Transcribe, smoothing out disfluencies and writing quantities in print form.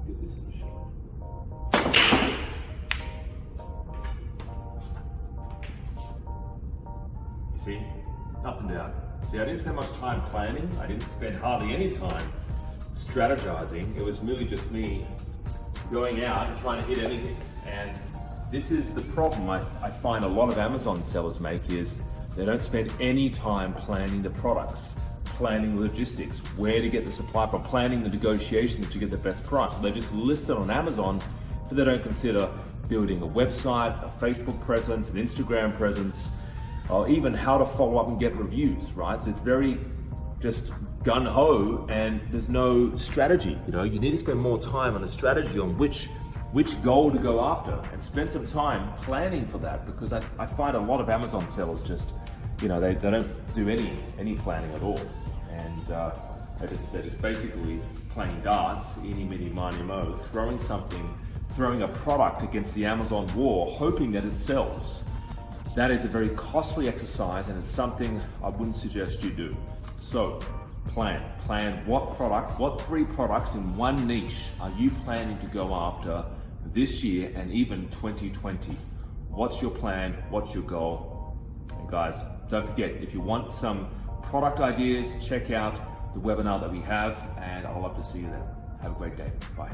Get this in the shot. See, up and down. See, I didn't spend much time planning. I didn't spend hardly any time strategizing. It was merely just me going out and trying to hit anything. And this is the problem I find a lot of Amazon sellers make is they don't spend any time planning the products, planning logistics, where to get the supply from, planning the negotiations to get the best price. So they just list it on Amazon, but they don't consider building a website, a Facebook presence, an Instagram presence, or even how to follow up and get reviews, right? So it's very just gun-ho and there's no strategy. You know, you need to spend more time on a strategy on which goal to go after and spend some time planning for that, because I find a lot of Amazon sellers just, you know, they don't do any planning at all. And they're just basically playing darts, eeny, meeny, miny, mo, throwing a product against the Amazon wall, hoping that it sells. That is a very costly exercise and it's something I wouldn't suggest you do. So plan what 3 products in one niche are you planning to go after this year and even 2020? What's your plan? What's your goal? And guys, don't forget, if you want some product ideas, check out the webinar that we have and I'd love to see you there. Have a great day. Bye.